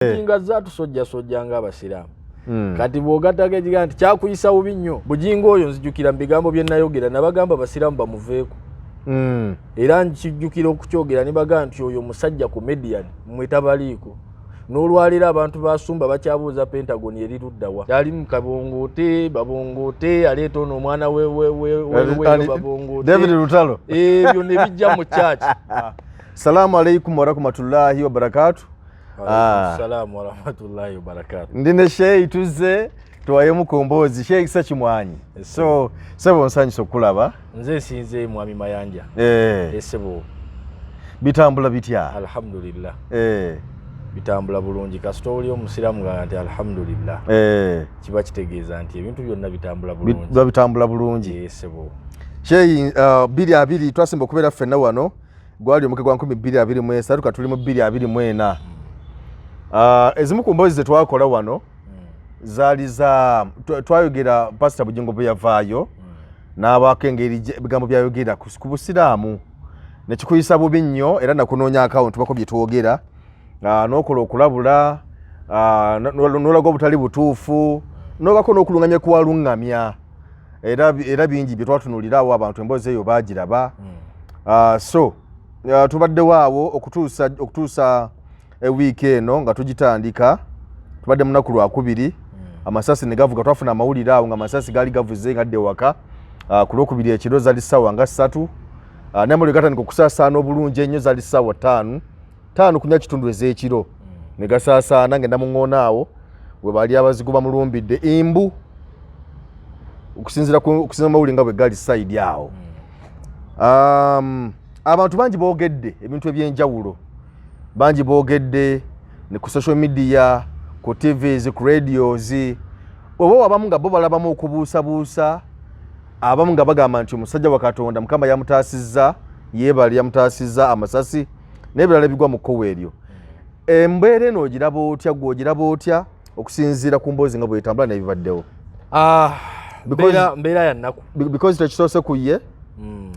Bujingo zatu sojja nga abasiramu. Kati bw'ogattako ekigambo nti kyakuyisa bubi nnyo. Bujingo oyo nzijukira mu bigambo bye nayogera nabagamba abasiramu bamuveeko. Era nkijjukira okukyogera ne bagamba nti oyo musajja comedian mmwe tabaliiko. N'olwalira abantu basumba bakyabuuza Pentagon eri luddawa. Yali mu kabongote, babongote, aleeta ono omwana we babongote. David Lutalo. Ebyo ne bijja mu church. Salamu alaikum wa rahmatullahi wa barakatuh. Salamu wa rahmatullahi wa barakatuh. Ndine Sheik tuzze tuwaye mukombozi Sheik Ssekimwanyi. So sebo nsanyusa okulaba. Nze sinze mwami mayanja. Esebo. Bitambula bitya? Alhamdulillah. Bitambula bulungi kasita oli omusiramu nga nti alhamdulillah. Kiba kitegeeza nti ebintu byonna bitambula bulungi. Bitambula bulungi. Esebo. Sheik 22 twasimba okubeera ffenna wano. Gwali omuke gwa 1223 tuka tuli mu 224. Ezimu ku mboozi zetwakola wano zaali za twayogera Pastor Bujingo bwe yavaayo n'abaako engeri ebigambo byayogera ku busiraamu ne kikuyisa bubi nnyo era nakunoonya akawunti bako bye twogera n'okola okulabula n'olaga obutali butuufu n'obako n'okulungamya kuwalungamya era bingi bye twatunuulirawo abantu emboozi eyo baagiraba. So tubadde waawo okutuusa week eno nga tugitandika tubadde munaku lwakubiri amasasi ne gavuga twafuna amawulire awo nga amasasi gaali gavuze ngadde waka ku lwokubiri ekiro zaali ssaawa nga 3 n'amuliro gatandika okusaasaana obulungi ennyo zaali ssaawa 5 kunya kitundu ez'ekiro ne gasaasaana ngenda muŋŋoona awo we baali abazigu bamulumbidde imbu okusinziira amawulire nga bwe gaali sayidi awo. Abantu bangi boogedde ebintu ebyenjawulo bangi boogedde ne ku social media ku TVs ku radios oba abamu nga bo balabamu okubuusabuusa abamu nga bagamba nti omusajja wa Katonda Mukama yamutaasizza yeebali yamutaasizza amasasi n'ebirala ebigwa mu kkowe eryo. Embeera eno ogiraba otya okusinziira ku mboozi nga bwetambula n'ebibaddewo? Mbeera ya nnaku because tekisoose ku ye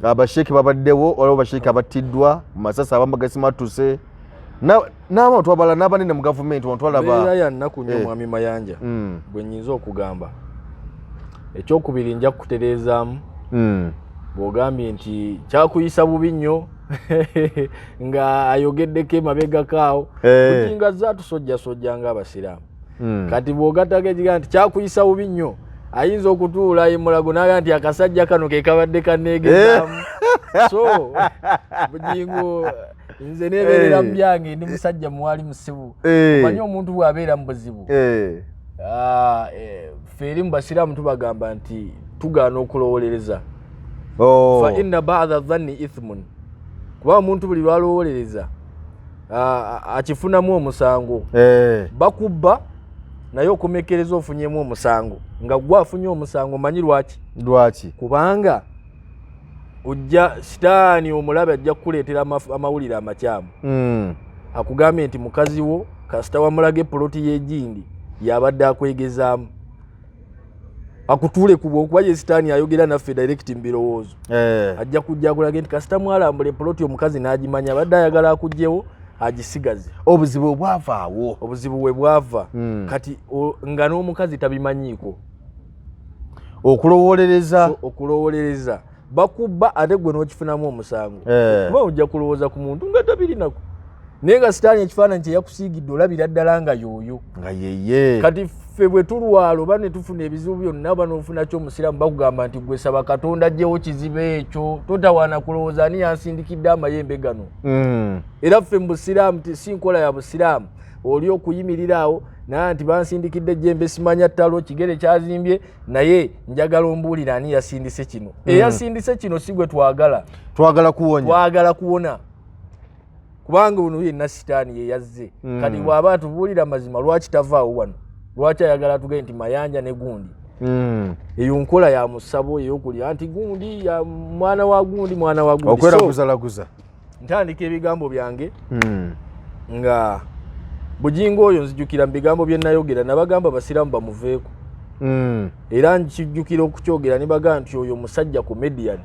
abasheeki babaddewo waliwo basheeki abattiddwa mu masasi abamu bagasimatuse n'abantu abalala n'abanene mu gavumenti ontwalaba. Mbeera ya nnaku nnyo mwami mayanja bwe nnyinza okugamba. Ekyokubiri nja kukutereezaamu bw'ogambye nti kyakuyisa bubi nnyo nga ayogeddeko emabegako awo. Bujingo zatu sojja nga abasiraamu. Kati bw'ogattako ekigambo nti kyakuyisa bubi nnyo ayinza okutuula emulago naga nti akasajja kano ke kabadde kaneegezaamu. So Bujingo nze neebeerera mu byange ndi musajja muwali musibu omanyi omuntu bw'abeera mu buzibu ffe eri mu basiraamu tubagamba nti tugaana okulowolereza. Fa inna ba'da dhanni ithmun, kuba omuntu buli lwalowolereza akifunamu omusango. Bakubba naye okumekereza ofunyemu omusango nga gwe afunye omusango manyi lwaki? Kubanga ojja sitaani omulabe ajja kukuleetera amawulire amakyamu akugambye nti mukazi wo kasita wamulaga epoloti y'egindi yabadde akwegezaamu akutuule kuba ye sitaani ayogera naffe direct mu birowoozo. Ajja kujja akulaga nti kasita mwalambula epoloti omukazi n'agimanya abadde ayagala akugjewo agisigaze. Obuzibu bwavaawo. Obuzibu we bwava kati nga n'omukazi tabimanyiiko. Okulowolereza bakubba ate gwe n'okifunamu omusango kuba ojja kulowooza ku muntu nga tabirinako naye nga sitaani ekifaananyi kye yakusiigidde olabira ddala nga y'oyo nga yeye. Kati ffe bwe tulwala oba ne tufuna ebizibu byonna oba n'ofuna ky'omusiraamu bakugamba nti gwe saba Katonda ajjewo kizibe ekyo totawaana kulowooza ani yansindikidde amayembe gano. Era ffe mu busiraamu si nkola ya busiraamu oli okuyimirira awo naye nti bansindikidde ejjembe simanya ttalo kigere kyazimbye naye njagala ombuulira ani yasindise kino. Eyasindise kino si gwe twagala kuwona kubanga ono yenna sitaani ye yazze. Kati bw'aba atubuulira mazima lwaki tavaawo wano? Lwaki ayagala tugende nti mayanja ne gundi? Eyo nkola ya musabo ey'okulya nti gundi ya mwana wa gundi. Okweraguza. Ntandika ebigambo byange nga Bujingo oyo nzijukira mu bigambo bye nayogera nabagamba abasiraamu bamuveeko. Era nkijjukira okukyogera ne bagamba nti oyo musajja comedian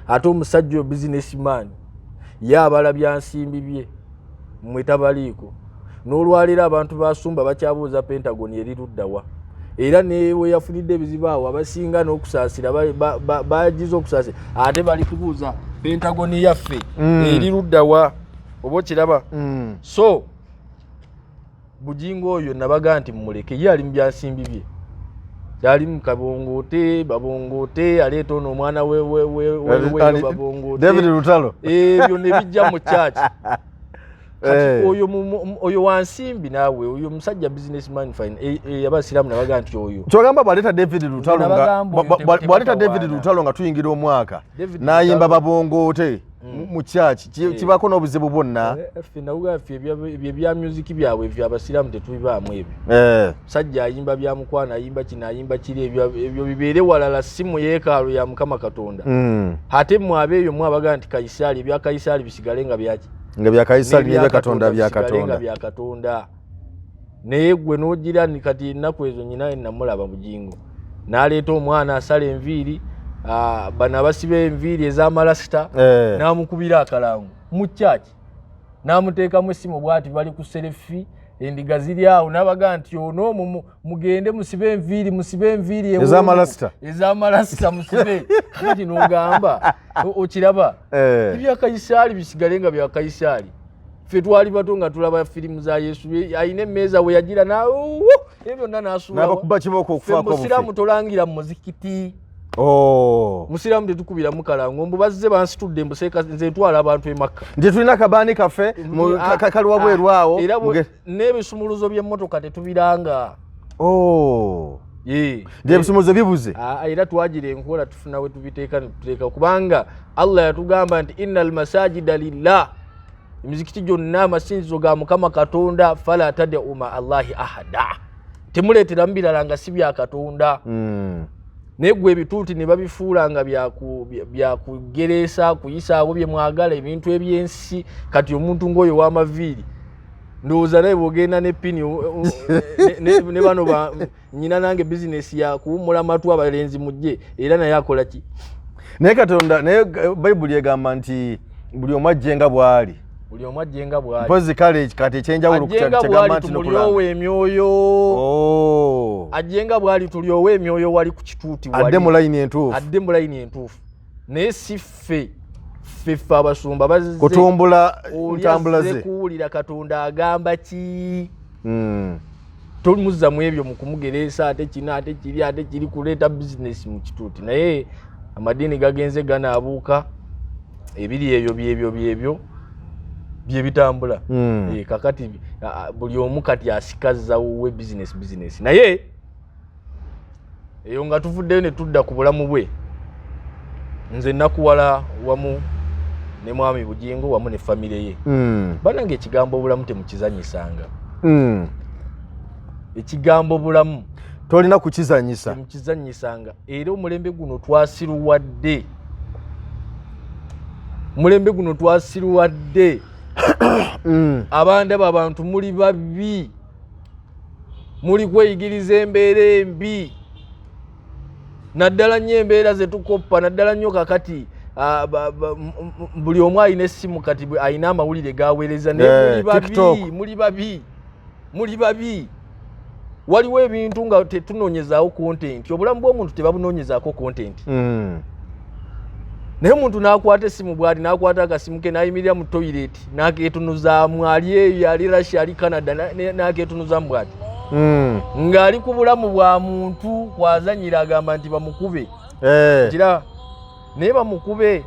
ate omusajja businessman ye abala byansimbi bye mmwe tabaliiko. n'olwalira abantu basumba bakyabuuza Pentagon eri luddawa era ne we yafunidde ebizibu awo abasinga n'okusaasira bagize okusaasira ate bali kubuuza Pentagon yaffe eri luddawa oba okiraba so Bujingo oyo nabaga nti mumuleke ye ali mu byansimbi bye yali mu kabongote babongote aleeta ono omwana we babongote David Lutalo ebyo ne bijja mu church kati oyo wansimbi naawe oyo musajja businessman fine yabasiramu nabaga nti oyo kyogamba bwaleeta David Lutalo nga tuyingira omwaka n'ayimba babongote mu church kibako n'obuzibu bwonna ffe nawuga ffe ebyo bya music byabwe ebyo abasiramu tetubibaamu ebyo musajja ayimba bya mukwano ayimba kino ayimba kiri ebyo bibeere walala si mu yeekaalu ya Mukama Katonda ate mwabe eyo mwabaga nti Kaisaali ebya Kaisaali bisigale nga byaki nga bya Kaisaali n'ebya Katonda bya Katonda naye gwe n'ogira ni kati ennaku ezo nyina namulaba Bujingo n'aleeta omwana asala enviiri bana basibe enviiri ez'amalasita n'amukubira akalango mu church n'amuteekamu essimu bw'ati bali ku selfie endiga ziri awo n'abaga nti ono mugende musibe enviiri ez'amalasita musibe kati n'ogamba okiraba ebya Kaisaali bisigale nga bya Kaisaali ffe twali bato nga tulaba firimu za Yesu ayina emmeeza we yagira ebyo byonna n'abakuba kibooko okufaako musiraamu tolangira mu muzikiti musiraamu tetukubira mukalango mbu bazze bansitudde mbuseeka nze ntwala abantu emakka nti tulina akabaani kaffe kali wabweru awo era n'ebisumuluzo by'emmotoka tetubiranga ebisumuluzo bibuze era twagira enkola tufuna we tubiteeka netuteeka kubanga Allah yatugamba nti innal masajida lillah emizikiti gyonna amasinzizo ga Mukama Katonda fala tad'u ma Allahi ahada temuleetera mbirala nga si bya Katonda negwe ebituuti ne babifuula nga bya kugeresa kuyisaawo bye mwagala ebintu ebyensi kati omuntu ng'oyo w'amaviiri ndowooza naye bw'ogenda ne pini ne bano nyina nange bizinesi ya kuwummula matu abalenzi mujje era naye akola ki naye Katonda naye Bayibuli egamba nti buli omu ajjenga bw'ali mpozi kale kati ekyenjawulo kigamba nti tulyowe emyoyo ajjenga bw'ali tulyowe emyoyo wali ku kituuti adde mu layini entuufu naye si ffe abasumba bazze kutumbula ntambula ze kuwulira Katonda agamba ki tomuzzamu ebyo mu kumugeresa ate kino ate kiri kuleeta bizinesi mu kituuti naye amadiini gagenze ganaabuuka ebiri ebyo byebyo byebitambula kakati buli omu kati asikazza wuwe business naye eyo nga tuvuddeyo ne tudda ku bulamu bwe nze nakuwala wamu ne mwami Bujingo wamu ne famire ye banange ekigambo obulamu temukizanyisanga ekigambo bulamu tolina kukizanyisa temukizanyisanga era omulembe guno twasiruwadde abandaba abantu muli babi muli kweyigiriza embeera embi naddala nnyo embeera zetukoppa naddala nnyo kakati buli omu alina essimu kati alina amawulire gaweereza naye muli babi waliwo ebintu nga tetunoonyezaawo kontenti obulamu bw'omuntu tebabunoonyezaako kontenti naye omuntu n'akwata essimu bw'ati n'akwata akasimu ke n'ayimirira mu toyireti n'akeetunuzaamu ali eyo ali Russia ali Canada n'akeetunuzaamu bw'ati ng'ali ku bulamu bwa muntu kwazanyira agamba nti bamukube kira naye bamukube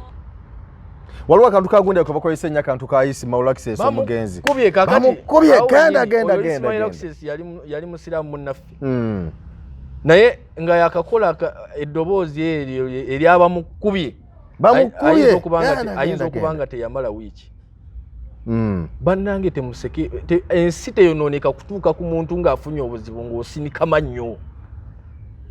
waliwo akantu kagundi ako bakozesa ennyo akantu ka Ismail Access omugenzi bamukubye genda Access yali musiraamu munnaffe naye nga yakakola eddoboozi eryo eryabamukubye ayinza okubanga teyamala wiiki bannange temuseke ensi teyonooneka kutuuka ku muntu ng'afunye obuzibu ng'osinika mannyo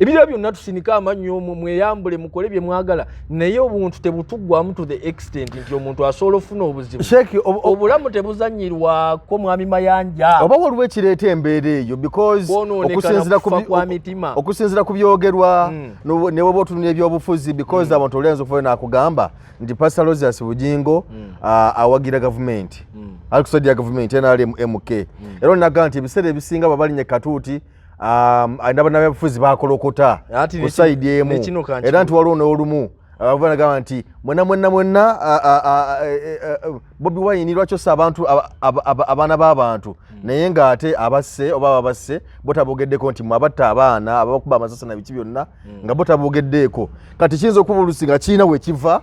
ebirala byonna tusinika amannyo mweyambule mukole bye mwagala naye obuntu tebutugwamu to the extent nti omuntu asobola ofuna obuzibu obulamu tebuzanyirwako mwami Mayanja oba waliwo ekireeta embeera eyo because okusinziira ku byogerwa ne bwoba otunula ebyobufuzi because abantu olyanza okufayo nakugamba nti Pastor Rosias Bujingo awagira gavumenti ali kusaidia gavumenti NRM-MK era onagamba nti ebiseera ebisinga babalinye katuuti n'abannabufuzi bakolokota ku side emu era nti waliwo n'olumu abavuganya nti mwenna Bobi Wine lwaki ossa abantu abaana b'abantu naye ng'ate abasse oba ababasse bo tabogeddeko nti mwabatta abaana abakuba amasasi na biki byonna nga bo tabogeddeeko kati kiyinza okuba olusi nga kiina wekiva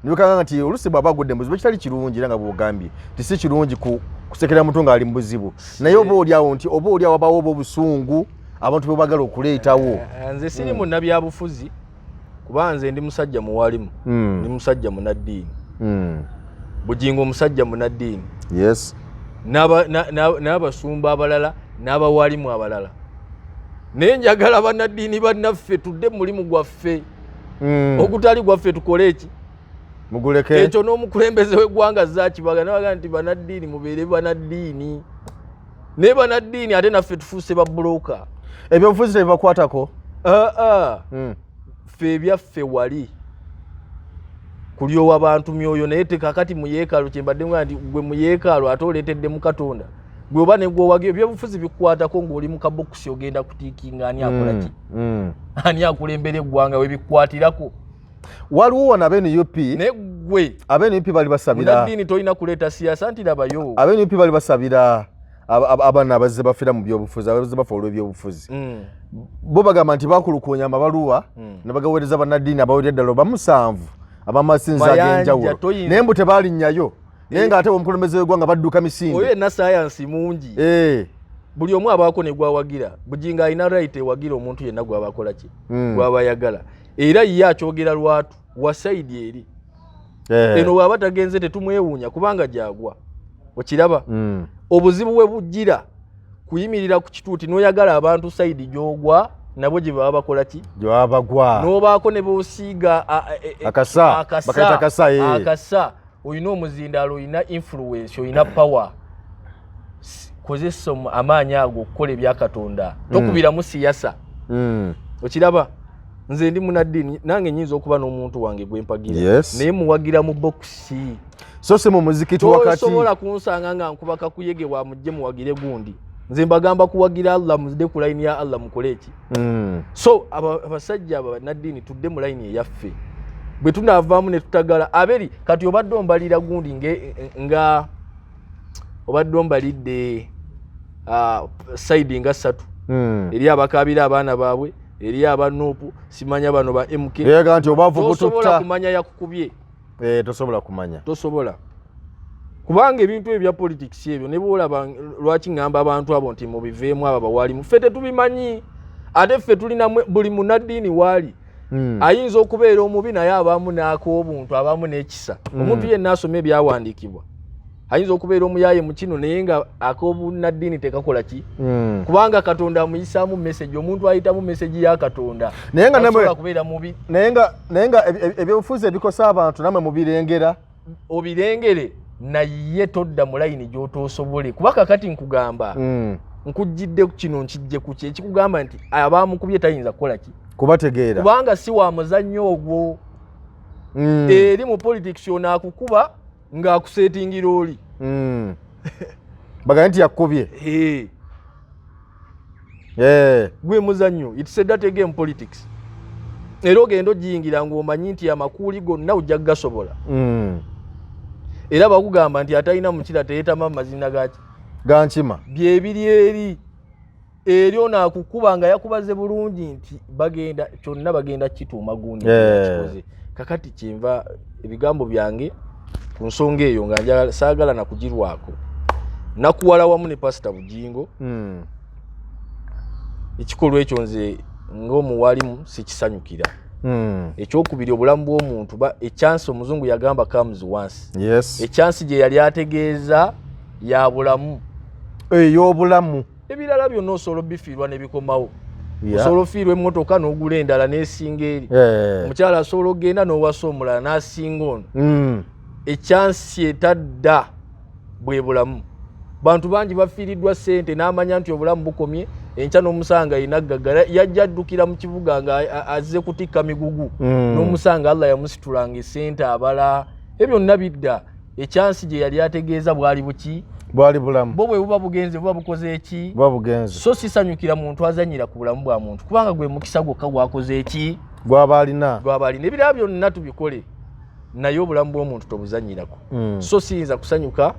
nibikanga nti olusi bw'aba agudde muzibu kitali kirungi era nga bwogambye ti si kirungi kusekera muntu ng'ali mu buzibu naye oba oliawo nti oba oliawo abawo obusungu abantu bwe bagala okuleetawo nze siri munnabyabufuzi kuba nze ndi musajja muwalimu ndi musajja munaddiini Bujingo musajja munaddiini yes n'abasumba abalala n'abawalimu abalala naye njagala bannaddiini bannaffe tudde mu mulimu gwaffe ogutali gwaffe tukole eki muguleke ekyo n'omukulembeze w'eggwanga Zakibaga nabaga nti bannaddiini mubeere bannaddiini naye bannaddiini ate naffe tufuuse babbulooka ebyobufuzi tebibakwatako ffe ebyaffe wali kulyowa abantu myoyo naye tekakati mu yeekaalu kyembadde nga nti gwe mu yeekaalu ate oleetedde mu Katonda gwe oba ne gwowagira ebyobufuzi bikwatako ng'oli mu kabokisi ogenda kutiikinga ani akola ki ani akulembera eggwanga we bikwatirako waliwo wano abeNUP naye gwe abeNUP bali basabira munaddiini tolina kuleeta siyaasa nti labayo abeNUP bali basabira abaana abazze bafira mu byobufuzi abazze bafa olw'ebyobufuzi bo bagamba nti bakulukunya amabaluwa ne bagaweereza bannaddiini abawulira eddala bamusanvu abamasinza ag'enjawulo naye mbu tebalinnyayo naye ng'ate omukulembeze w'eggwanga badduka misinde oyo yenna sayansi mungi buli omu abaako ne gwawagira Bujingo alina right ewagira omuntu yenna gwabakola ki gwabayagala era ye akyogera lwatu wa saidi eri eno bw'aba tagenze tetumwewuunya kubanga gyagwa okiraba obuzibu bwe bujjira kuyimirira ku kituuti n'oyagala abantu saidi gy'ogwa nabo gye baba bakola ki gy'abagwa n'obaako ne boosiiga akasa olina omuzindaalo olina influence olina power kozesa amaanyi ago okukola ebya Katonda tokubiramu siyasa okiraba nze ndi munaddiini nange nyinza okuba n'omuntu wange gwe mpagira naye muwagira mu bokisi so se mu muzikiti wakati tosobola kunsanga nga nkuba kakuyege wa mujje muwagire gundi nze mbagamba kuwagira Allah muzide ku line ya Allah mukole eki so abasajja abanaddiini tudde mu line eyaffe bwe tunavaamu ne tutagala aberi kati obadde ombalira gundi nga obadde ombalidde side nga 3 eri abakabira abaana baabwe eri abanupu simanya bano ba MK yega nti obavu bututta tosobola kumanya yakukubye tosobola kumanya tosobola kubanga ebintu ebya politics ebyo ne boolaba lwaki ngamba abantu abo nti mubiveemu aba bawali mufete tubimanyi ate ffe tulina buli munaddiini wali ayinza okubeera omubi naye abamu n'ak'obuntu abamu n'ekisa omuntu yenna asoma ebyawandiikibwa ayinza okubeera omuyaye mu kino naye nga ak'obunaddiini tekakola ki kubanga Katonda amuyisaamu message omuntu ayitamu message ya Katonda naye nga nasobola kubeera mubi naye nga ebyobufuzi ebikosa abantu namwe mubirengera obirengere naye todda mu layini gy'otoosobole kuba kakati nkugamba nkujjidde kino nkijje ku kye ekikugamba nti abamukubye tayinza kukola ki kubategeera kubanga si wa muzannyo ogwo eri mu politics onaakukuba ng'akusetingira oli baga nti yakubye gwe muzannyo it's a dirty game politics era ogenda ogiyingira ng'omanyi nti amakuuli gonna ojja kugasobola era bakugamba nti atalina mukira teyeetama amazina gaki gankima byebiri eri onaakukuba nga yakubaze bulungi nti bagenda kyonna bagenda kituuma gundi kikoze kakati kyenva ebigambo byange ku nsonga eyo nga saagala nakugirwako nakuwala wamu ne Pastor Bujingo ekikolwa ekyo nze ng'omuwalimu sikisanyukira ekyokubiri obulamu bw'omuntu echansi omuzungu yagamba comes once echansi gye yali ategeeza ya bulamu ey'obulamu ebirala byonna osobola bifiirwa ne bikomawo osobola ofiirwa emmotoka n'ogula endala n'esinga eri omukyala asobola okgenda n'owasa omulala n'asinga ono ekyansi etadda bwe bulamu bantu bangi bafiiriddwa ssente n'amanya nti obulamu bukomye enkya n'omusanga ayina ggagala yajja addukira mu kibuga nga azze kutikka migugu n'omusanga Allah yamusitulanga essente abala ebyo byonna bidda ekyansi gye yali ategeeza bwali buki bwali bulamu bo bwe buba bugenze buba bukoze eki buba bugenze so sisanyukira muntu azanyira ku bulamu bwa muntu kubanga gwe mukisa gwokka gwakoze eki gwaba alina ebirala byonna tubikole naye obulamu bw'omuntu tobuzanyirako so siyinza kusanyuka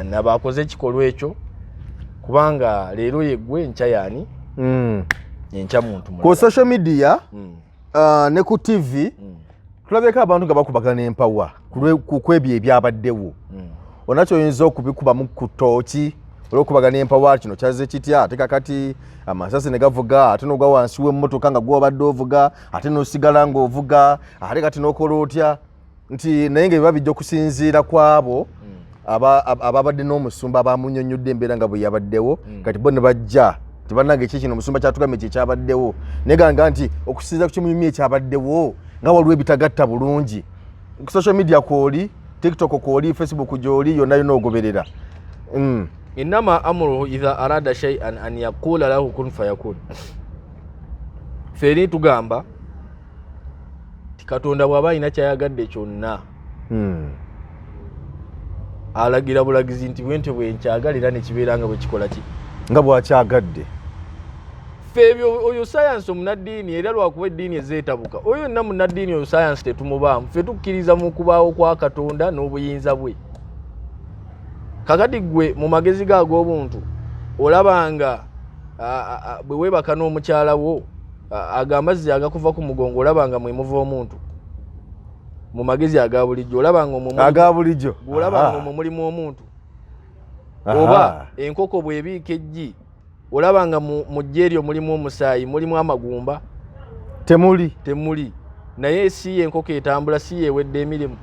nabakoze ekikolwa ekyo kubanga leero yeggwe enkya yaani enkya muntu ku social media ne ku TV tulabeko abantu nga bakubagana empawa kwebyo ebyabaddewo onakyo oyinza okubikubamu ku ttooki olwokubagana empawa kino kyazze kitya ate kakati amasasi ne gavuga ate n'ogwa wansi w'emmotoka nga gw'obadde ovuga ate n'osigala ng'ovuga ate kati n'okola otya nti naye nga biba bijja okusinziira kwabo ababadde n'omusumba abamunyonnyodde embeera nga bwe yabaddewo kati bo ne bajja tibannanga ekyo kino omusumba kyatugambye kye kyabaddewo naye ganga nti okusinziira ku kimunyumya ekyabaddewo nga waliwo ebitagatta bulungi ku social media kwoli TikTok kwoli Facebook gyoli yonna yonna ogoberera innama amruhu idha arada shay'an an yaqula lahu kun fayakun feri tugamba Katonda bw'aba alina kyayagadde kyonna alagira bulagizi nti bwentyo bwenkyagalira ne kibeera nga bwe kikola ki nga bwakyagadde febyo oyo science omunaddiini era lwakuba eddiini ezeetabuka oyo yonna munaddiini oyo science tetumubaamu ffe tukkiriza mu kubaawo kwa Katonda n'obuyinza bwe kakati gwe mu magezi ge ag'obuntu olabanga bwe weebaka n'omukyala wo agambazzi agakuva ku mugongo olabanga mwemuva omuntu mu magezi aga bulijjo olabanga omwo mulimu omuntu oba enkoko bwebiika eggi olabanga mu jje eryo mulimu omusaayi mulimu amagumba temuli naye si enkoko etambula si yewedde emirimu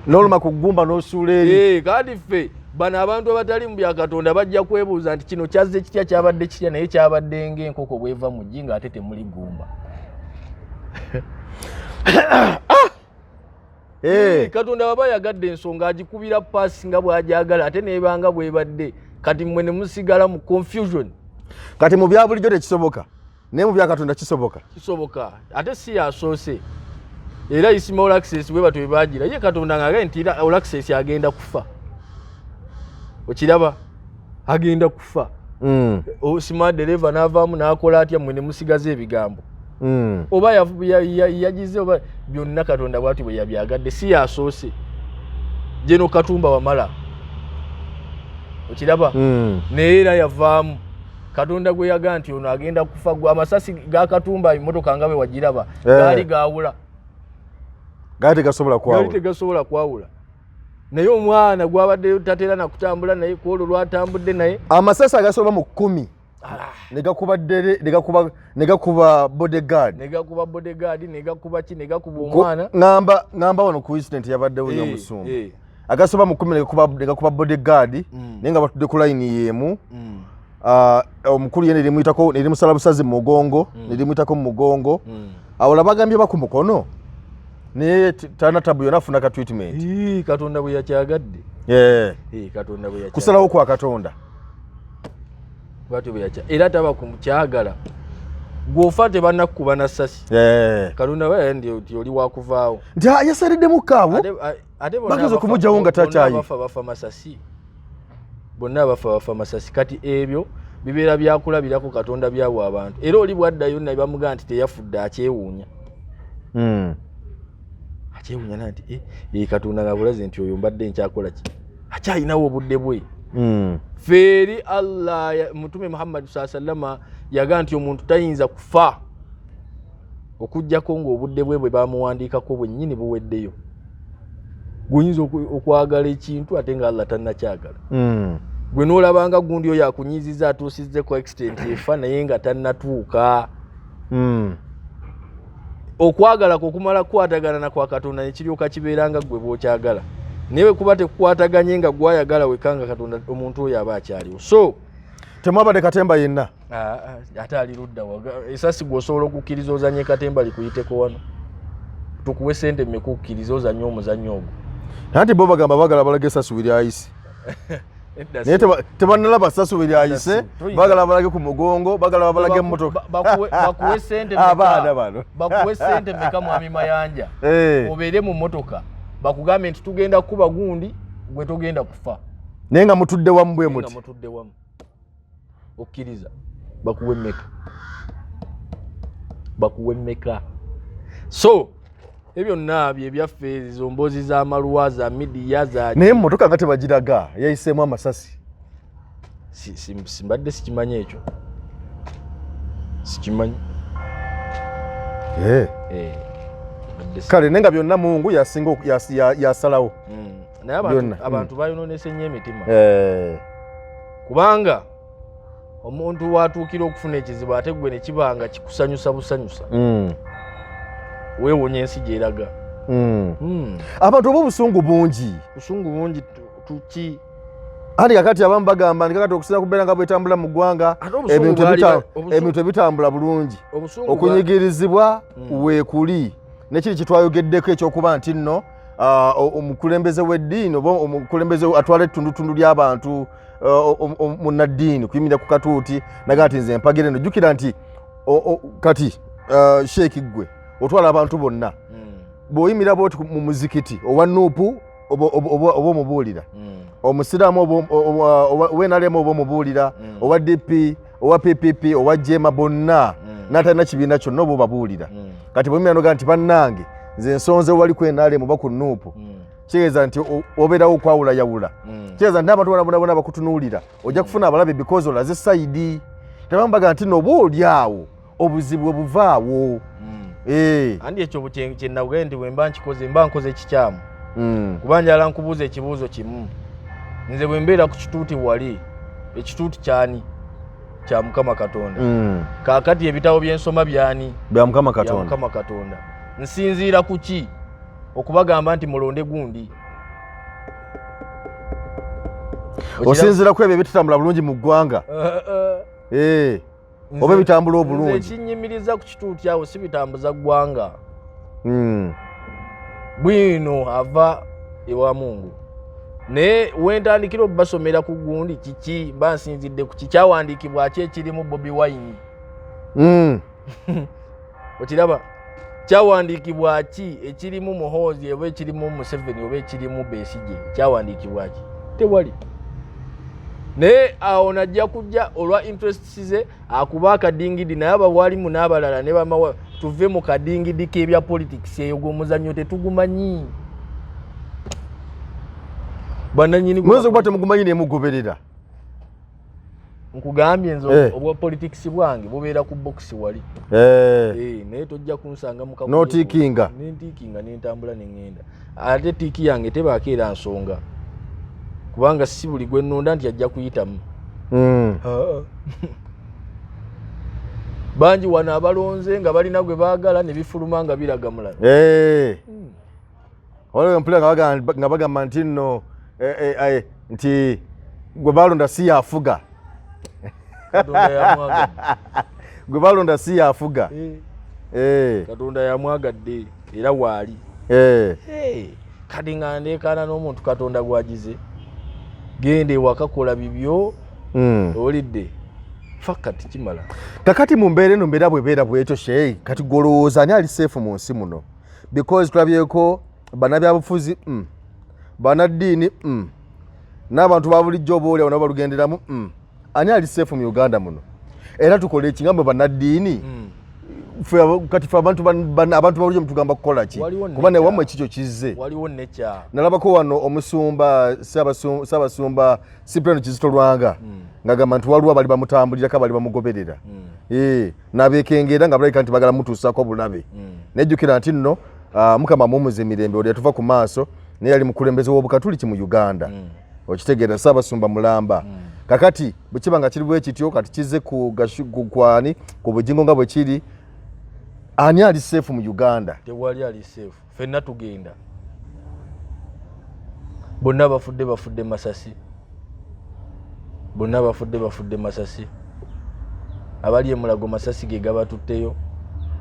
n'oluma ku ggumba n'osuula eri kati ffe bano abantu abatali mu bya Katonda bajja kwebuuza nti kino kyazze kitya kyabadde kitya naye kyabadde ng'enkoko bweva mu jji ng'ate temuli ggumba Katonda baba yagadde ensonga agikubira paasi nga bw'ajagala ate neebanga bwebadde kati mmwe ne musigala mu confusion kati mu bya bulijjo tekisoboka naye mu bya Katonda kisoboka ate si yasoose era isima All-Access bwe batwe baagira ye Katonda ng'agaye nti All-Access agenda kufa okiraba agenda kufa osima dereva n'avaamu n'akola atya mmwe ne musigaza ebigambo oba yagize oba byonna Katonda bw'ati bwe yabyagadde si yasoose Jeno Katumba wamala okiraba naye era yavaamu Katonda gwe yaga nti ono agenda kufa gwe amasasi ga Katumba emmotoka nga bwe wagiraba gaali gaawula gaali tegasobola kwawula naye omwana gwabadde tatera na kutambula naye kwolwo lwatambudde naye amasasi agasoba mu 10 negakuba bodyguard negakuba ki negakuba omwana ngamba wano ku incident yabaddewo n'omusumba agasoba mu 10 negakuba bodyguard naye nga batudde ku line yemu omukulu yene nerimusala busazi mu mugongo nerimuyitako mu mugongo awo bagambye baku mukono naye tana tabu yona afuna ka treatment Katonda bwe yakyagadde Katonda bwe yakyagadde kusalawo kwa Katonda bwatyo bwe yakya era taba kumukyagala gwofa tebannakuba na ssasi Katonda bwe ndi oli wakuvaawo nti yasalidde mu kaabo bageze kumujjawo nga takyayi bafa masasi bonna bafa masasi kati ebyo bibeera byakulabirako Katonda byawo abantu era oli bwaddayo naye bamugaa nti teyafudde akyewuunya akyewuunya nti Katonda nga bulaze nti oyo mbadde nkyakola ki akyayinawo obudde bwe feeri Allah mutume Muhammad SAW yaga nti omuntu tayinza kufa okujjako ng'obudde bwe bamuwandiikako bwennyini buweddeyo guyinza okwagala ekintu ate nga Allah tannakyagala gwe n'olabanga gundi oyo akunyiiziza atuusizze ku extent efa naye nga tannatuuka okwagala kwokumala kukwatagana na kwa Katonda nekiryoka kibeeranga gwe bw'okyagala naye kuba tekukwataganye nga gwayagala wekanga Katonda omuntu oyo aba akyaliwo so temwabadde katemba yenna ate ali ludda esasi gwosobola okukkiriza ozanye katemba likuyiteko wano tukuwe sente mmeka okukkiriza ozanye omuzannyo ogwo anti bo bagamba bagala balage esasi wiri ayise naye tebanalaba sasu wiri ayise bagala balage ku mugongo bagala balage emmotoka bakuwe sente bakuwe sente mmeka mwami Mayanja obeere mu mmotoka bakugambe nti tugenda kukuba gundi gwe togenda kufa naye nga mutudde wamu bwe muti okkiriza bakuwe mmeka so ebyo nabye byaffe ezo mboozi z'amaluwa za midiya za naye emmotoka nga tebagiraga yayiseemu amasasi simbadde sikimanyi ekyo sikimanyi kale naye nga byonna Mungu yasinga yasalawo naye abantu bayonoonese nnyo emitima kubanga omuntu watuukira okufuna ekizibu ate gwe ne kibanga kikusanyusa busanyusa weewonya ensi gyeraga abantu oba obusungu bungi tuki ati kakati abamu bagamba ndi kakati okusinza kubeera nga bwetambula mu ggwanga ebintu ebitambula bulungi okunyigirizibwa weekuli nekiri kitwayogeddeko ekyokuba nti nno omukulembeze w'eddiini oba omukulembeze atwala ettundutundu ly'abantu munnaddiini kuyimirira ku katuuti naga nti nze mpagire eno jjukira nti kati Sheik gwe otwala abantu bonna bw'oyimirira bwoti mu muzikiti owa Nuupu oba omubuulira omusiraamu owenalemu oba omubuulira owa DP owa PPP owa Jema bonna n'atalina kibiina kyonna oba obabuulira kati bw'oyimirira noga nti bannange nze nsonze wali kwenalemu oba ku Nuupu kitegeeza nti obeerawo okwawula yawula kitegeeza nti abantu bonna bakutunuulira ojja kufuna abalabe because olaze sayidi tebambaga nti noboolyawo obuzibu bwe buvaawo andi ekyo kyenawugere nti bwemba nkoze ekikyamu kuba njala nkubuuza ekibuuzo kimu nze bwe mbeera ku kituuti wali ekituuti kyani kya Mukama Katonda kaakati ebitabo byensoma byani bya Mukama Katonda nsinziira ku ki okubagamba nti mulonde gundi osinziira ku ebyo ebitambula bulungi mu ggwanga oba bitambula obulungi ekinyimiriza ku kituuti awo si bitambuza ggwanga bwino ava ewa Mungu naye wentandikira okubasomera ku gundi kiki mba nsinzidde ku kikyawandiikibwa ki ekirimu Bobi Wine okiraba kyawandiikibwa ki ekirimu Muhoozi oba ekirimu Museveni oba ekirimu Besigye kyawandiikibwa ki tewali naye awo najja kujja olwa interests ze akuba akadingidi naye abawalimu n'abalala ne bamawa tuve mu kadingidi k'ebya politics eyo gw'omuzannyo tetugumanyi bananyini mwezi okuba temugumanyi ne mugoberera nkugambye nzo obwa politics bwange bubeera ku box wali naye tojja kunsanga mu no tikinga n'entambula n'engenda ate tiki yange tebakeera nsonga kubanga si buli gwe nnonda nti ajja kuyitamu bangi wano abalonze nga balina gwe baagala ne bifuluma nga biraga mulala olwo mpula nga bagamba nti nno nti gwe balonda si yafuga gwe balonda si yafuga Katonda yamwagadde era waali kati nga ndeekaana n'omuntu Katonda gwagize gende wakakola bibyo olidde fakati kimala kakati mu mbeera eno mbeera bwebeera bwetyo Sheik kati golowooza ani ali safe mu nsi muno because tulabyeko bannabyabufuzi bannaddiini n'abantu ba bulijjo obaolyawo nabo balugenderamu ani ali safe mu Uganda muno era tukole ekigambo bannaddiini kati fe abantu babulijjo mutugamba kukola ki kuba naye wammwe ekikyo kizze waliwo nekya nalabako wano omusumba Ssaabasumba Cyprian Kizito Lwanga ngagamba nti waliwo bali bamutambulirako bali bamugoberera n'abeekengera nga balabika nti bagala mutuusako bulabe nejjukira nti nno Mukama mumuze emirembe oli yatuva ku maaso naye yali mukulembeze w'obukatuliki mu Uganda okitegeera Ssaabasumba mulamba kakati bwe kiba nga kiri bwe kityo kati kizze ku Bujingo nga bwe kiri ani ali safe mu Uganda tewali ali safe fenna tugenda bonna bafudde masasi abali emulago masasi ge gabatutteyo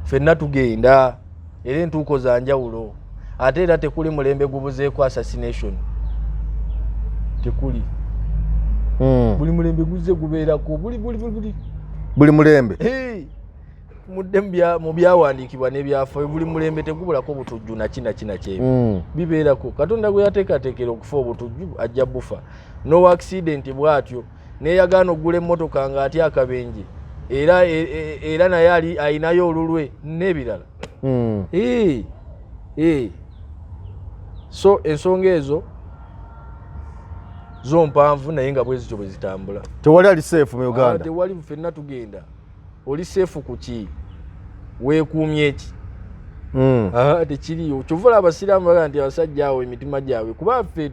ffenna tugenda era entuuko za njawulo ate era tekuli mulembe gubuzeeko assassination tekuli buli mulembe guzze gubeerako buli mulembe mudde mu byawandiikibwa n'ebyafaayo buli mulembe tegubulako butujju nakina kyebyo bibeerako katonda gwe yateekateekera okufa obutujju ajja bufa no accident bw'atyo neeyagaana oggula emmotoka ng'atya akabenje era naye ayinayo olulwe n'ebirala so ensonga ezo zo mpanvu naye nga bwezityo bwe zitambula. Tewali ali seefu mu Uganda? Tewali, ffenna tugenda. Oli seefu ku ki? Weekuumye eki? Tekiriyo. Kyovula abasiraamu baga nti abasajja awo emitima gyabwe kuba ffe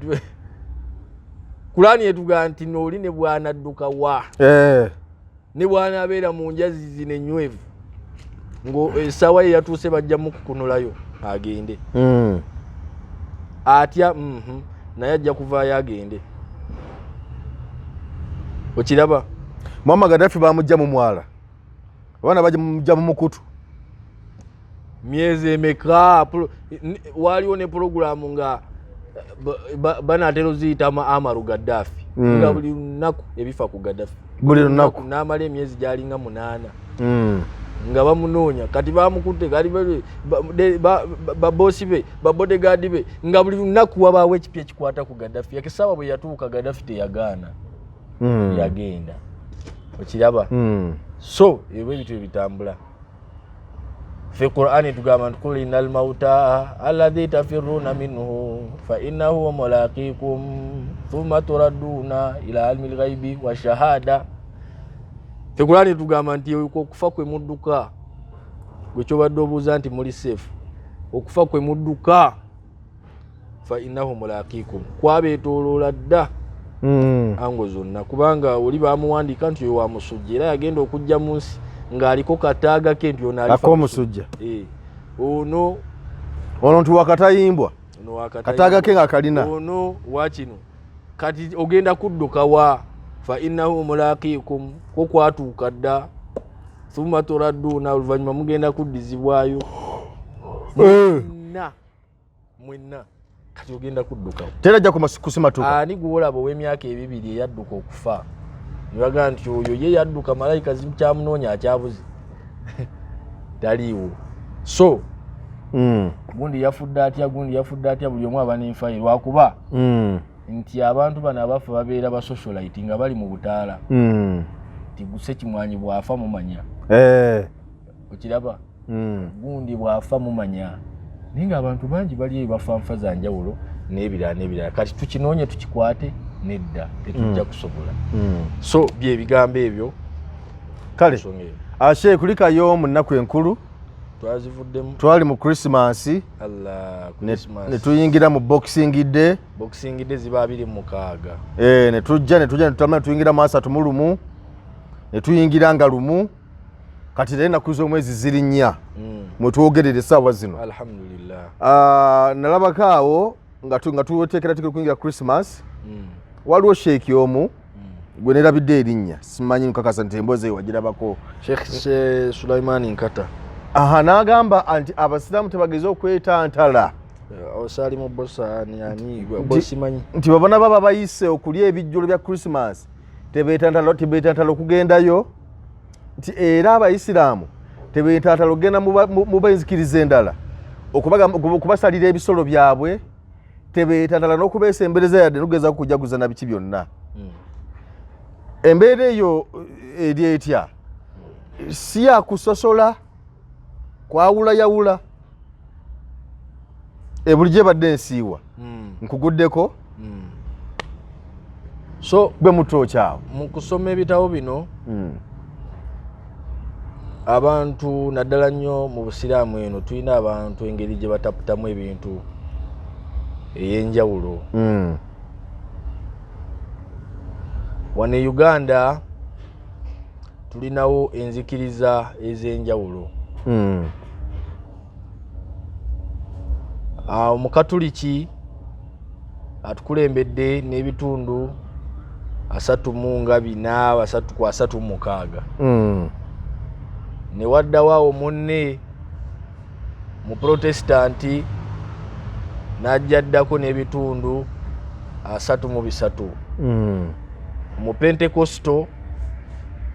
Kulaani etugamba nti n'oli ne bw'anadduka wa ne bw'anaabeera mu njazi zino ennywevu essaawa ye yatuuse bajja mukukunulayo agende atya naye ajja kuvaayo agende. Okiraba Muammar Gaddafi bamujja mu mwala abaana bajja mu mukutu myezi emeka waliwo ne pulogulaamu nga banaatera ziyita Amaru Gaddafi nga buli lunaku ebifa ku Gaddafi buli lunaku n'amala emyezi gyalinga 8 nga bamunoonya kati bamukutte kati babosi be babodegaadi be nga buli lunaku wabaawo ekipya ekikwata ku Gaddafi yakisaba bwe yatuuka Gaddafi teyagaana yagenda. Okiraba so ebyo ebintu bitambula. Fi Qur'ani tugamba nti qul innal mauta alladhi tafirruna minhu fa innahu mulaqikum thumma turadduna ila almil ghaibi wa shahada. Fi Qur'ani tugamba nti okufa kwe mudduka gwe kyobadde obuuza nti muli safe okufa kwe mudduka fa innahu mulaqikum kwabeetooloola dda ango zonna kubanga oli bamuwandiika nti oyo wa musujja era yagenda okujja mu nsi ng'aliko kataaga ke nti ono alifa omusujja ono nti wakatayimbwa kataaga ke ng'akalina ono wakino kati ogenda kudduka wa fa innahu mulaqikum ko kwatuuka dda thumma turadduuna oluvannyuma mugenda kuddizibwayo mwenna kati ogenda kudduka terajja kusimatuka ani gwolaba ow'emyaka 2 eyadduka okufa nibaga nti oyo ye yadduka malayika zimukyamunoonya akyabuze taliiwo so gundi yafudde atya buli omu aba n'enfa ye lwakuba nti abantu bano abafa babeera ba socialite nga bali mu butaala nti Ssekimwanyi bw'afa mumanya okiraba gundi bw'afa mumanya naye nga abantu bangi bali bafa nfa za njawulo n'ebirala kati tukinoonye tukikwate nedda tetujja kusobola so bye bigambo ebyo kale ashe kulikayo mu nnaku enkulu twazivuddemu twali mu Christmas ne tuyingira mu Boxing Day ziba 26 ne tujja ne tuyingira mu 31 ne tuyingira nga lumu kati era ennaku z'omwezi ziri 4 mwe twogerera essaawa zino alhamdulillah. Nalabako awo nga tuteekera kuyingira Christmas waliwo sheeki omu gwe nerabidde erinnya simanyi nkakasa nti emboozi eyo wagirabako Sheik Sulaimani Nkata n'agamba nti abasiraamu tebageza okwetantala osali mu bosani ani bosimanyi nti babona baba bayise okulya ebijjulo bya Christmas tebetantala okugendayo nti era abayisiraamu tebetantala okugenda mu benzikiriza endala okubasalira ebisolo byabwe tebetantala n'okubeesembereza yadde nokugeza kujaguza na biki byonna embeera eyo eri etya si yakusosola kwawulayawula ebulijjo ebadde ensiiwa nkuguddeko so bwe mutokyawo mu kusoma ebitabo bino abantu naddala nnyo mu busiraamu eno tulina abantu engeri gye bataputamu ebintu ey'enjawulo wano e Uganda tulinawo enzikiriza ez'enjawulo Omukatuliki atukulembedde n'ebitundu 34 336 ne waddawo munne mu Protestanti najja addako n'ebitundu 3 mu Pentecosto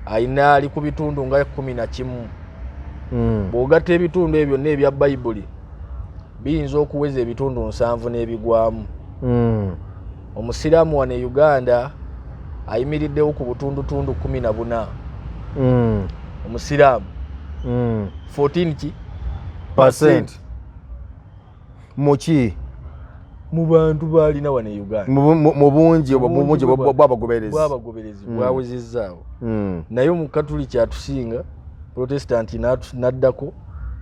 ayina ali ku bitundu nga 11 bw'ogatta ebitundu ebyo n'ebya Bayibuli biyinza okuweza ebitundu 7 n'ebigwamu. Omusiraamu wano e Uganda ayimiriddewo ku butundutundu 14. Omusiraamu 14% muki mu bantu balina wano e Uganda mu bungi bw'abagoberezi bwawezezaawo. Naye mu Katuliki atusinga, Protestanti naddako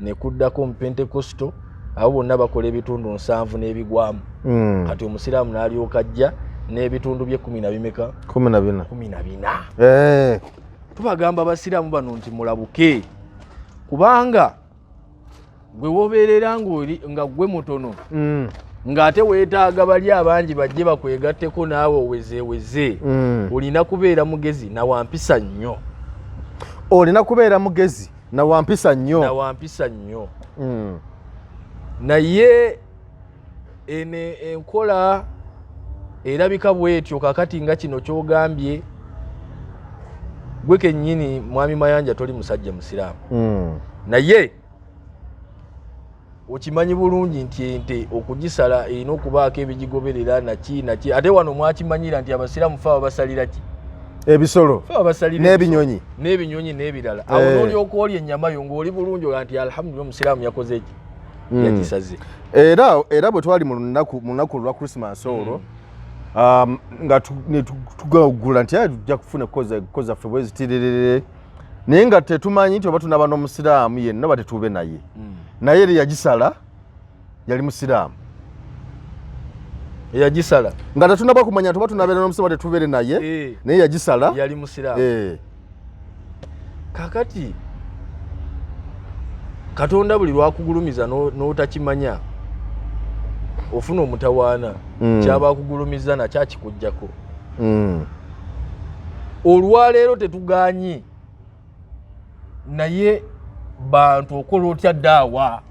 ne kuddako mu Pentecosto, abo bonna bakola ebitundu 7 n'ebigwamu. Kati omusiraamu n'alyoka ajja n'ebitundu bye 14. Tubagamba abasiraamu bano nti mulabuke, kubanga gwe wobeerera nga gwe mutono ng'ate weetaaga bali abangi bajje bakwegatteko naawe owezeweze, olina kubeera mugezi na wampisa nnyo. Naye enkola erabika bwetyo kakati nga kino kyogambye, gwe kennyini Mwami Mayanja toli musajja musiraamu, naye okimanyi bulungi nti ente okugisala erina okubaako ebigigoberera naki ate wano mwakimanyira nti abasiraamu fe basalira ki? Ebisolo n'ebinyonyi n'ebirala. Awo n'olyoka olya ennyama yo ng'oli bulungi oga nti alhamdulillah omusiraamu yakoze ki? Yagisaze. Era bwe twali mu lunaku lwa Christmas olwo nga tugagula nti tujja kufuna koza ffe bwe zitirerere, naye nga tetumanyi nti oba tunaba n'omusiraamu yenna oba tetuube naye. Naye eri yagisala yali musiraamu, yagisala nga tetunaba kumanya nti oba tunabeera n'omusiraamu oba tetubeere naye, naye yagisala yali musiraamu. Kakati Katonda buli lwakugulumiza n'otakimanya ofuna omutawaana, kyaba akugulumiza nakyo akikuggyako. Olwaleero tetuganye, naye bantu okola otya ddaawa,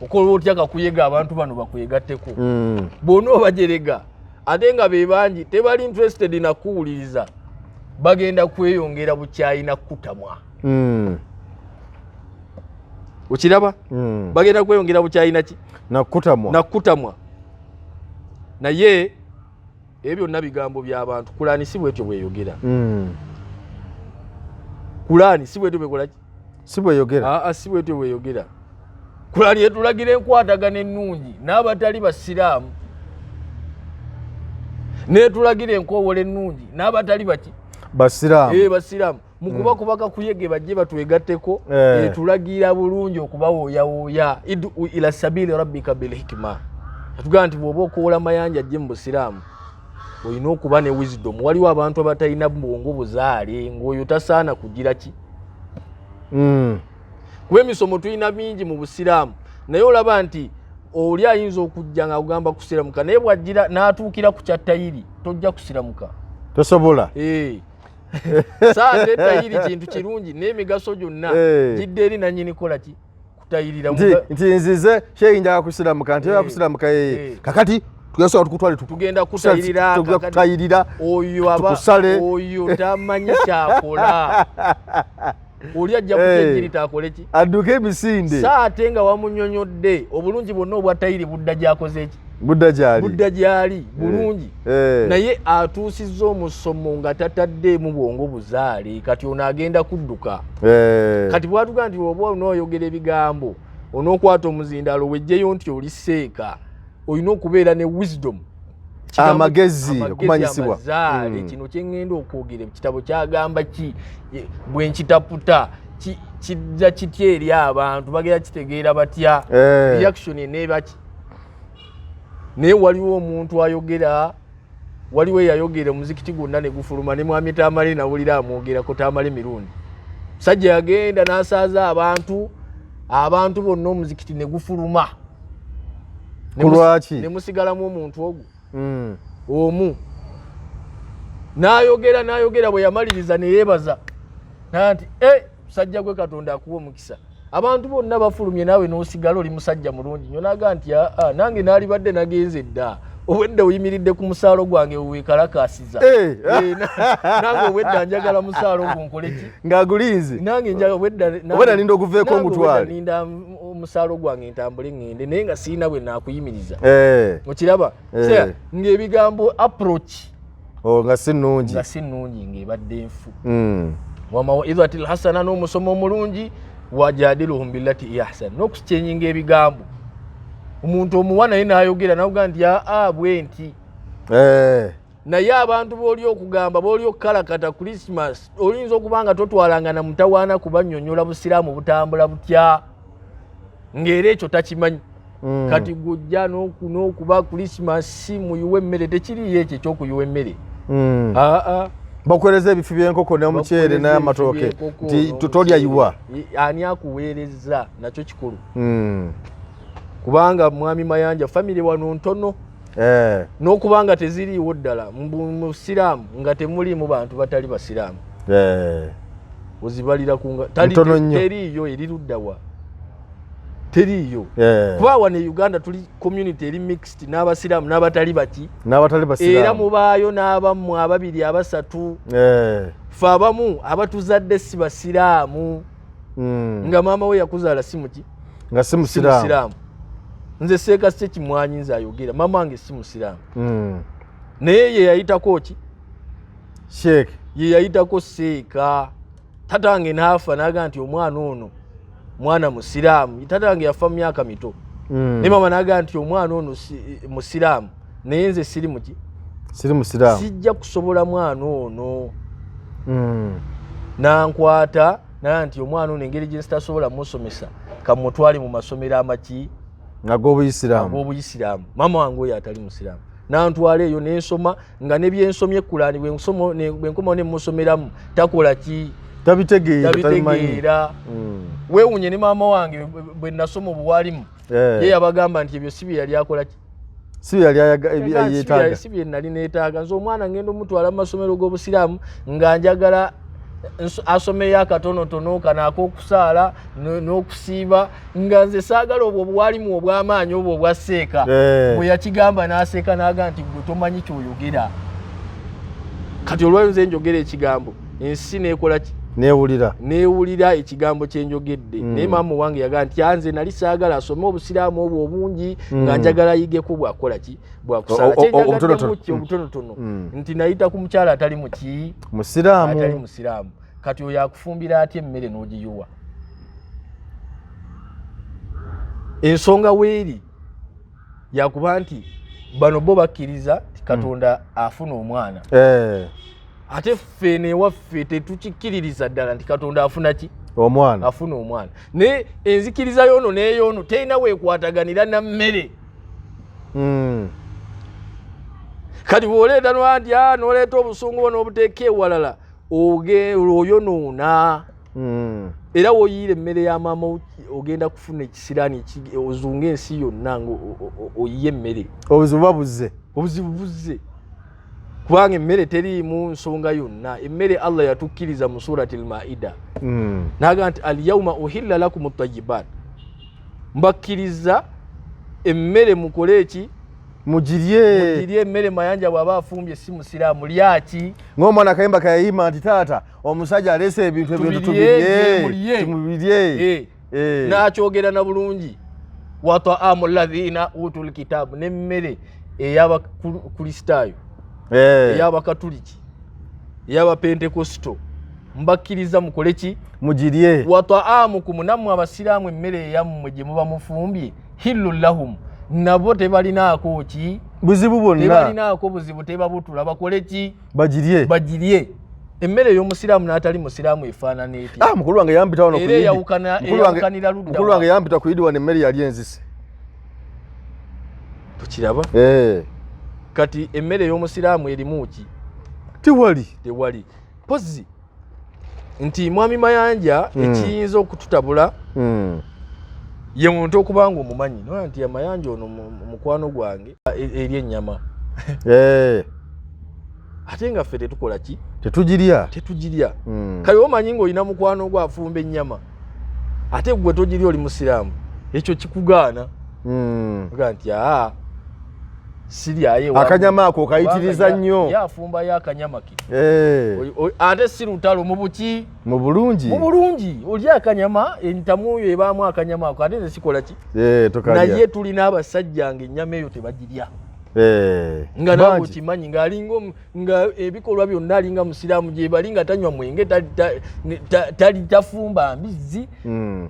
okola otya kakuyega abantu bano bakwegatteko. Bonna obajerega ate nga be bangi tebali interested na kuwuliriza, bagenda kweyongera bukyayi na kutamwa. Okiraba? Bagenda kweyongera bukyayi naki? Na kutamwa. Naye ebyo byonna bigambo by'abantu. Kulaani si bwetyo bweyogera. Kulaani si bwetyo bwekola ki? Si bweyogera. Si bwetyo bweyogera. Kulaani yetulagira enkwatagana ennungi n'abatali basiraamu, netulagira enkowole ennungi n'abatali baki? Basiraamu. Basiraamu. Mu kubakubaka kuyege bajje batwegatteko, tulagira bulungi okubawooyawooya. Idu ila sabili rabbika bil hikma. Atugamba nti bw'oba okoola mayanja ajje mu busiraamu olina okuba ne wisdom. Waliwo abantu abatalina bwongo buzaale ng'oyo tasaana kugira ki? Kuba emisomo tulina mingi mu busiraamu, naye olaba nti oli ayinza okujja ng'akugamba kusiramuka, naye bw'ajjira n'atuukira ku kyattayiri tojja kusiramuka. Tosobola. Saate tayiri kintu kirungi n'emigaso gyonna gidde eri nannyini kola ki? Kutayirira. Nti nzize Sheik njagala kusiramuka, nti yakusiramuka yeye. Kakati tugesobola tukutwale tugenda kutayirira oyo tamanyi kyakola. Oli ajja kujjiri takole ki? Adduke emisinde. Saate nga wamunnyonnyodde obulungi bwonna obwa tayiri budda gy'akoze ki? Budda gyali bulungi. Naye atuusizza omusomo nga tataddeemu bwongo buzaale, kati ono agenda kudduka. Kati bwatuga nti oba onooyogera ebigambo onookwata omuzindaalo wejjeyo nti oli seeka, olina okubeera ne wisdom, amagezi okumanyisibwa. Kino kye ŋŋenda okwogera ekitabo kyagamba ki? Bwe nkitaputa kijja kitya eri abantu, bagenda kitegeera batya? Reaction eneeba ki? Naye waliwo omuntu ayogera, waliwo eyayogera omuzikiti gwonna ne gufuluma, ne Mwami Tamale nawulira amwogerako, Tamale mirundi. Sajja yagenda n'asaaza abantu bonna omuzikiti ne gufuluma. Kulwaki? Ne musigalamu omuntu ogwo omu. N'ayogera bwe yamaliriza ne yeebaza nti musajja gwe Katonda akuwa omukisa abantu bonna bafulumye naawe n'osigala oli musajja mulungi nnyo naga nti nange naalibadde nagenze dda obwedda oyimiridde ku musaalo gwange weekalakasiza nange obwedda njagala musaalo gwo nkole ki ng'agulinze nange obwedda ninda okuveeko omutwale ninda omusaalo gwange ntambule ŋŋende naye nga siina bwe naakuyimiriza okiraba ng'ebigambo approach nga si nnungi ng'ebadde nfu wamawidhatil hasana n'omusomo omulungi wajadiluhum billati ihsan n'okucyenyinga ebigambo omuntu omuwa naye n'ayogera navuga nti bwe nti naye abantu b'oli okugamba b'oli okukalakata Christmas oyinza okuba nga totwalanga na mutawaana kubannyonnyola busiraamu butambula butya ng'era ekyo takimanyi kati gujja n'okuba Christmas muyuwa emmere tekiriyo ekyo ekyokuyuwa emmere bakuweereza ebifi by'enkoko n'omuceere n'amatooke nti tolyayiwa ani akuweereza nakyo kikulu kubanga mwami Mayanja famire wano ntono n'okubanga teziriiwo ddala mu siraamu nga temuliimu bantu batali basiraamu ozibalira teriiyo eriruddawa teriiyo kuba wano e Uganda tuli community eri mixed n'abasiraamu n'abatali baki era mubaayo n'abamu ababiri abasatu fe abamu abatuzadde si basiraamu nga maama we yakuzaala simuki nga si musiraamu nze Sheik Ssekimwanyi ayogera mama wange si musiraamu naye ye yayitako ki Sheik ye yayitako Sheika tatange n'afa naga nti omwana ono mwana musiraamu tatange yafa mu myaka mito ne mama naga nti omwana ono musiraamu naye nze siri musiraamu sijja kusobola mwana ono nankwata naga nti omwana ono engeri gye sitasobola musomesa kamutwale mu masomero amaki ag'obuyisiraamu mama wange oyo atali musiraamu nantwala eyo nensoma nga nebyensomye Kurani bwenkomawo nemusomeramu takola ki tabitegeera weewunye ne maama wange bwe nasoma obuwalimu ye yabagamba nti ebyo si bye yali akola ki si bye nali neetaaga nze omwana ngenda omutwala mu masomero g'obusiraamu nga njagala asomeyo akatonotono kana ak'okusaala n'okusiiba nga nze saagala obwo obuwalimu obw'amaanyi obwo obwa Sheika bwe yakigamba n'aseeka n'aga nti gwe tomanyi kyoyogera kati olwayo nze njogera ekigambo ensi neekola ki neewulira ekigambo kye njogedde naye maama wange yagaa nti anze nali saagala asome obusiraamu obwo obungi nga njagala yigeko bwakola ki bwakusaala kyenjagaddemu obutonotono nti nayita ku mukyala atali muki musiraamu kati oyo akufumbira atya emmere n'ogiyuwa ensonga weeri yakuba nti bano bo bakkiriza ti Katonda afuna omwana ate ffe newaffe tetukikkiririza ddala nti Katonda afuna ki afuna omwana naye enzikiriza yoono n'eyoono terina weekwataganira na mmere kati bw'oleeta nwanti n'oleeta obusungu bwo n'obuteeka ewalala oyonoona era woyiira emmere ya maama ogenda kufuna ekisiraani ozunga ensi yonna nga oyiye emmere obuzibu buzze kubanga emmere teriimu nsonga yonna emmere Allah yatukkiriza mu surati al-Maida naga nti al-yawma uhilla lakum at-tayyibat mbakkiriza emmere mukole eki mugirye emmere Mayanja bw'aba afumbye si musiraamu lyaki ng'omwana akayimba kayayima nti taata omusajja aleese ebintu ebintu tubirye n'akyogera na bulungi wa ta'amu alladhina utul kitabu n'emmere ey'abakristaayo ey'abakatuliki ey'abapentekosito mbakkiriza mukole ki mugirye wa ta'amukum nammwe abasiraamu emmere eyammwe gye muba mufumbye hillul lahum nabo tebalinaako ki buzibu bwonna tebalinaako buzibu tebabutula bakole ki bagirye emmere ey'omusiraamu n'atali musiraamu efaanana etya mukulu wange yampita wano era eyawukanira ludda mukulu wange yampita ku Idi wano emmere yali enzise tukiraba kati emmere ey'omusiraamu erimu ki tewali pozi nti mwami Mayanja ekiyinza okututabula ye muntu okubanga omumanyi nti Mayanja ono mukwano gwange eri ennyama ate nga ffe tetukola ki tetugirya kale omanyi ng'olina mukwano gwo afumba ennyama ate gwe togirya oli musiraamu ekyo kikugaana ga nti siryayo akanyama ako kayitiriza nnyo yafumbayo akanyama ke ate si lutalo mu buki mu bulungi olya akanyama entamu eyo ebaamu akanyama ako ate nesikola ki naye tulina abasajja nga ennyama eyo tebagirya nga nawe okimanyi nga ebikolwa byonna alinga musiraamu gye bali nga tanywa mwenge tafumba mbizzi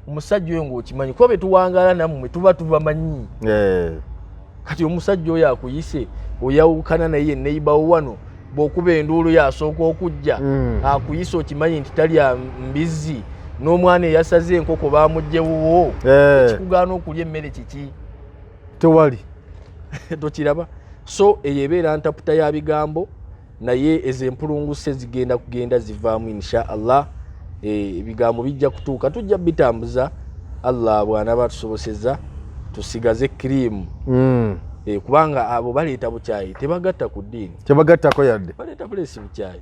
omusajja oyo ng'okimanyi kuba betuwangala nammwe tuba tubamanyi kati omusajja oyo akuyise oyawukana naye neighbor wano bw'okuba enduulu yasooka okujja akuyise okimanyi nti talya mbizzi n'omwana eyasaze enkoko baamuggyewuwo ekikugaana okulya emmere kiki tewali tokiraba so eyo ebeera ntaputa ya bigambo naye ezo empulunguse zigenda kugenda zivaamu insha Allah ebigambo bijja kutuuka tujja bitambuza Allah bw'anaaba atusoboseza tusigaze cream kubanga abo baleeta bukyayi tebagatta ku ddiini tebagattako yadde baleeta bulesi bukyayi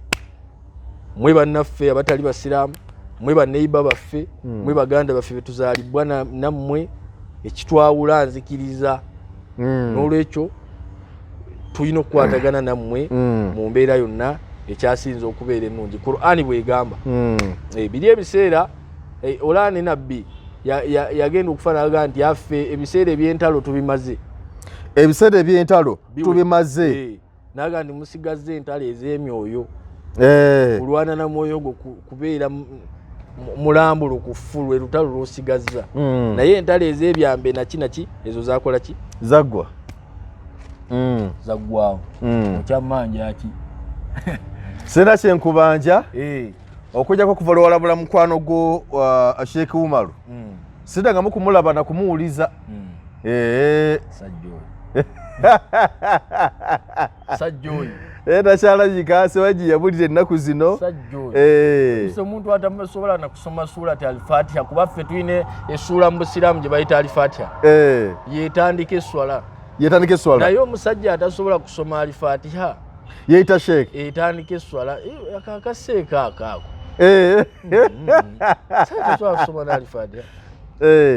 mwe bannaffe abatali basiraamu mwe baneiba baffe mwe baganda baffe betuzaalibwa nammwe ekitwawula nzikiriza n'olwekyo tulina okukwatagana nammwe mu mbeera yonna ekyasinza okubeera ennungi Qur'ani bw'egamba biri ebiseera olaani nabbi yagenda okufaanaga nti affe ebiseera eby'entalo tubimaze naga ndi musigaze entalo ez'emyoyo kulwana na mwoyo gwo kubeera mulambulukufu lwe lutalo lw'osigazza naye entalo ez'ebyambe naki ezo zakola ki zaggwawo okyamanja ki sena kyenkubanja okujjako kuva lwalabula mukwano gwo Sheik Umaru sidangamu kumulaba na kumuwuliza sajjoyi nakyalabika sewaji yabulira ennaku zino omuntu atasobola nakusoma surati al-Fatiha kuba ffe tulina essuula mu busiraamu gye bayita al-Fatiha yeetandika esswala naye omusajja atasobola kusoma al-Fatiha yeeyita Sheik etandika esswala akakaseeko akaako tasobola kusoma al-Fatiha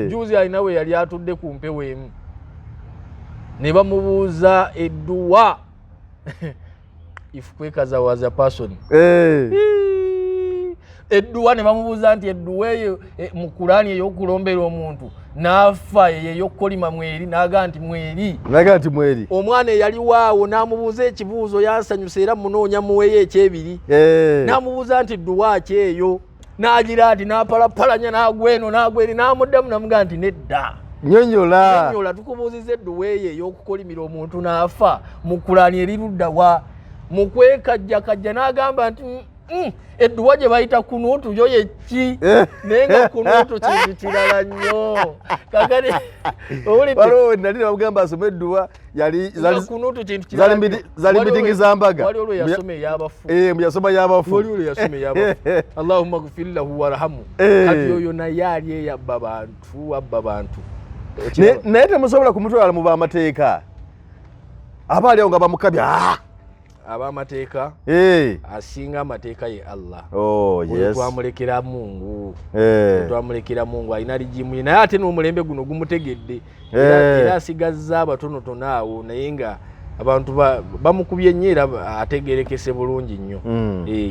juzi alina we yali atudde ku mpewo emu ne bamubuuza edduwa if kwekaza was a person edduwa ne bamubuuza nti edduwa eyo mu Qur'ani ey'okulombera omuntu n'afa ey'okukolima mweri n'aga nti mweri omwana eyali waawo n'amubuuza ekibuuzo yansanyusa era munoonya muweeyo ekyebiri n'amubuuza nti dduwa ki eyo n'agira nti n'apalapalanya n'agweno n'agweri n'amuddamu n'amugaa nti nedda nyonyola tukubuuziza edduwa eyo ey'okukolimira omuntu n'afa mu Qur'ani eri ludda wa mu kwekajjakajja n'agamba nti edduwa gye bayita kunuutu yo yeki naye nga kunuutu kintu kirala nnyo kakati nali namugamba asome edduwa kunuutu kintu zali mitingi zambaga wali olwo yasoma ey'abafu yasoma y'abafu wali olwo yasoma ey'abafu Allahumma ghfir lahu warhamhu kati oyo naye ali eyabba bantu naye temusobola kumutwala mu b'amateeka aba aliawo nga bamukabya ab'amateeka asinga amateeka ye Allah twamulekera Mungu alina ligimu naye ate n'omulembe guno gumutegedde era asigazza abatonotono awo naye nga abantu bamukubye nnyo era ategerekese bulungi nnyo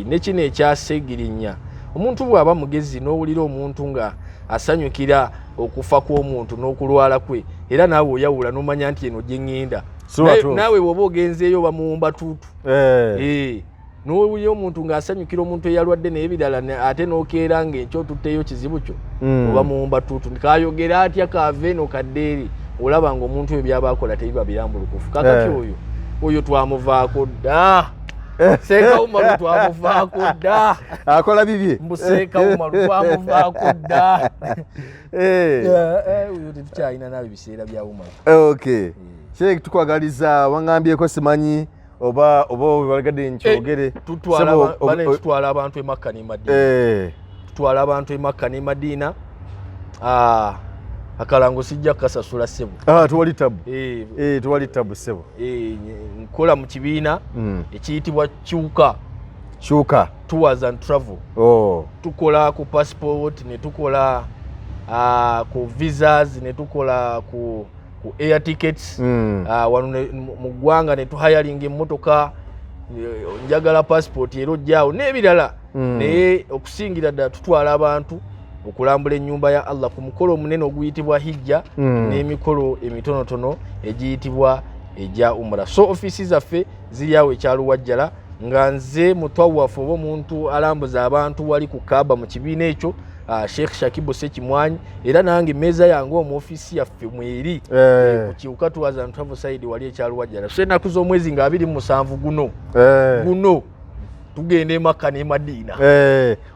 nekino ekyasegirinya omuntu bw'aba mugezi n'owulira omuntu nga asanyukira okufa kw'omuntu n'okulwala kwe era naawe oyawula n'omanya nti eno gye ŋŋenda naawe bw'oba ogenzeeyo bamuwumba tuutu n'owulira omuntu ng'asanyukira omuntu eyalwadde naye ebirala ate n'okeera ng'ekyo tutteyo kizibu kyo oba muwumba tuutu kayogera atya kaava eno kadde eri olaba ng'omuntu oyo byaba akola tebiba birambulukufu kakati oyo twamuvaako dda Seeka Umaru twamuvaako dda akola bibye Seeka Umaru twamuvaako dda oyo tetukyalina nawe biseera bya Umaru. Sheik tukwagaliza wangambyeko simanyi oba walagadde nkyogere tutwala abantu e Makka ne Madina tutwala abantu e Makka ne Madina akalango sijja kasasula ssebo tuwali tabu ssebo nkola mu kibiina ekiyitibwa Kyuka Shuka tours and travel. Tukola ku passport, ne tukola ku visas, ne tukola ku air tickets. Wano mu ggwanga ne tuhayalinga emmotoka, njagala passport ero jjaawo n'ebirala. Naye okusingira ddala tutwala abantu okulambula ennyumba ya Allah ku mukolo omunene oguyitibwa hijja n'emikolo emitonotono egiyitibwa ejja umra. So office zaffe ziri awo ekyalo Wajjala, nga nze mutwawafu oba omuntu alambuza abantu wali ku Kaaba mu kibiina ekyo, Sheik Ssekimwanyi, era nange meza yange omu office yaffe mweri ku Kiwuka Tours and Travel side wali ekyalo Wajjala. So ennaku z'omwezi nga 27 guno tugende e Makka ne Madina.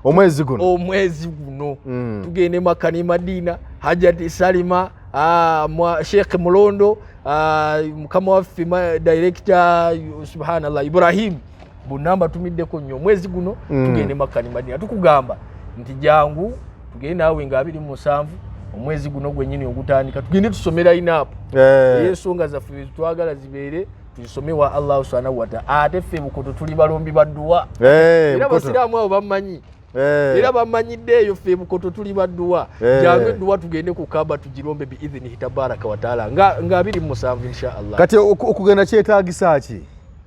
Omwezi guno tugende Makka ne Madina. Hajjati Salima, Sheikh Mulondo, mukama waffe director subhanallah Ibrahim bunamba tumiddeko nnyo omwezi guno tugende Makka ne Madina. Tukugamba nti jangu tugende naawe nga 27 omwezi guno gwennyini ogutandika tugende tusomera inapo ensonga zaffe twagala zibeere tusomewa Allah subhanahu wa ta'ala. Ate ffe Bukoto tuli balombi badduwa, era basiraamu abo bamanyi, era bamanyiddeeyo ffe Bukoto tuli badduwa. Jangu edduwa tugende ku Kaaba tugirombe bi idhnihi tabaraka wa ta'ala nga 27 insha Allah. Kati okugenda kyetaagisa ki?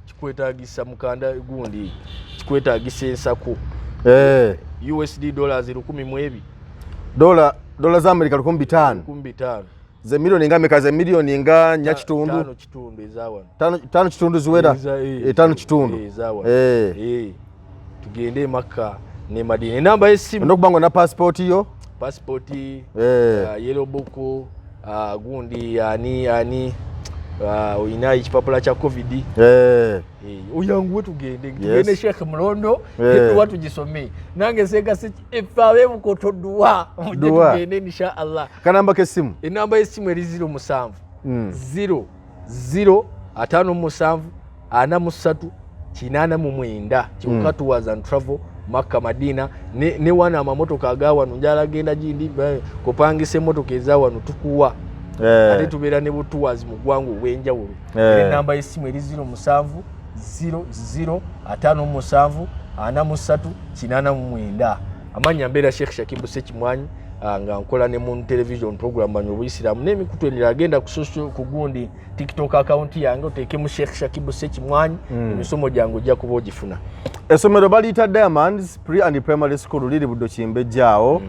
Kikwetaagisa mukanda gundi, kikwetaagisa ensako USD dollars 10,000 dola za Amerika 15,000 ze milioni nga mekaze milioni nga nya kitundu 5 kitundu ezawana 5 kitundu ziwera 5 kitundu tugende Makka ne Madina. Namba y'essimu ndokubanga na passport yo yellow book gundi ani oyina ekipapula kya covid oyanguwe tugende Sheikh Mulondo edduwa tugisome nange segase efabe Bukoto duwa tugende insha Allah. Kanamba k'essimu enamba y'essimu eri 07 00 57 43 89 Kiwuka Tours and Travel Makka Madina ne wana amamotoka agawano njala genda gindi kupangisa emotoka ezawano tukuwa ate tubeera ne butuwazi mu ggwanga obw'enjawulo. Enamba y'essimu eri 07 00 57 43 89. Amanya mbeera Sheik Ssekimwanyi nga nkola ne mu television program banyo obuyisiramu n'emikutu endala agenda ku gundi TikTok account yange oteekemu Sheik Ssekimwanyi, emisomo gyange ojja kuba ogifuna. Essomero baliyita Diamonds Pre and Primary School liri Buddo Kimbejjaawo.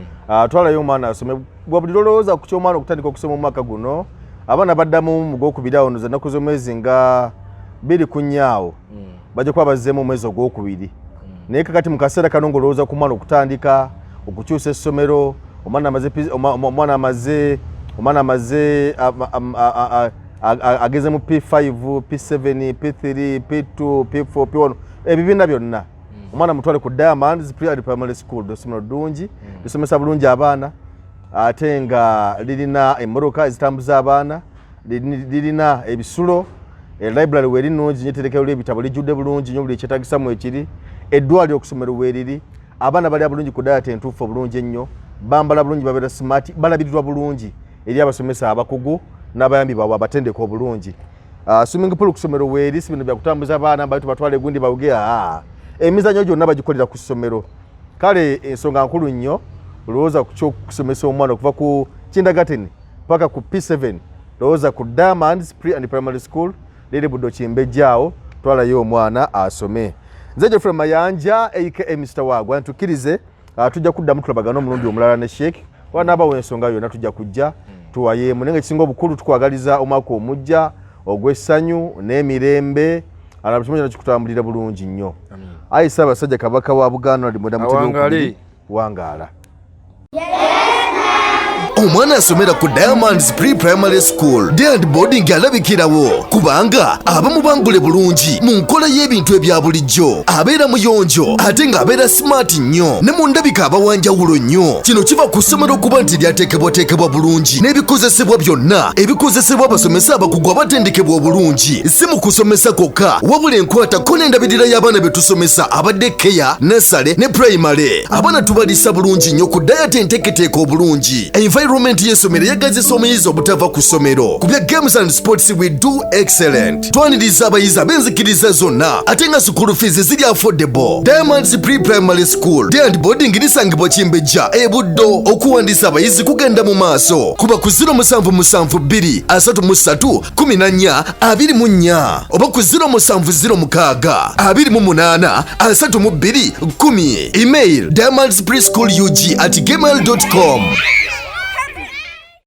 Twalayo omwana asome buli lolowooza ku ky'omwana okutandika okusoma omwaka guno abaana baddamu mu gwokubiri awo nze ennaku z'omwezi nga 29 bajja kuba bazzeemu omwezi ogwokubiri. Naye kakati mu kaseera kano ng'olowooza ku mwana okutandika okukyusa essomero omwana amaze ageze mu P5 P7 P3 P2 P4 P1 ebibiina byonna omwana mutwale ku Diamonds Pre and Primary School. Essomero ddungi lisomesa bulungi abaana ate nga lirina emmotoka ezitambuza abaana, lirina ebisulo, library weri nnungi nnyo eterekero ly'ebitabo lijjudde bulungi nnyo buli ekyetaagisamu ekiri, eddwaliro okusomero weeriri, abaana balya bulungi ku diet entuufu obulungi ennyo, bambala bulungi babeera smart, balabirirwa bulungi eri abasomesa abakugu n'abayambi baabwe abatendeka obulungi. Swimming pool kusomero weeri si bino bya kutambuza abaana bali tubatwala egundi bawuge emizannyo gyonna bagikolera ku ssomero. Kale ensonga nkulu nnyo olowooza ku ky'okusomesa omwana okuva ku kindergarten paka ku P7 lowooza ku Diamonds Pre and Primary School liri Buddo Kimbejjaawo, twalayo omwana asome. Nze Geoffrey Mayanja aka Mr. Wagwa ntukirize tujja kuddamu tulabagana omulundi omulala ne Sheik wanaabawo ensonga yonna tujja kujja tuwayeemu, naye nga ekisinga obukulu tukwagaliza omwaka omujja ogw'essanyu n'emirembe alabukimu kyonna kikutambulira bulungi nnyo. Ayi Ssaabasajja Kabaka wa Buganda ali mudamu wangaala. Omwana asomera ku Diamonds Pre-Primary School Day and Boarding alabikirawo kubanga abamu bangule bulungi mu nkola y'ebintu ebya bulijjo, abeera muyonjo ate ng'abeera smart nnyo ne mu ndabika abawanjawulo nnyo. Kino kiva ku ssomero kuba nti lyateekebwateekebwa bulungi n'ebikozesebwa byonna ebikozesebwa abasomesa abakugu abatendekebwa obulungi. Si mu kusomesa kwokka wabula enkwatako n'endabirira y'abaana be tusomesa abadde keya, nursery ne primary. Abaana tubalisa bulungi nnyo ku diet enteeketeeka obulungi, environment enrollment y'essomero yegazisa omuyizi obutava ku ssomero ku bya games and sports we do excellent. Twaniriza abayizi ab'enzikiriza zonna ate nga school fees ziri affordable. Diamonds Pre-Primary School Day and Boarding lisangibwa Kimbejja e Buddo. Okuwandiisa abayizi kugenda mu maaso kuba ku 0772 33 14 24 oba ku 0706 28 32 10. Email diamondspreschoolug@gmail.com.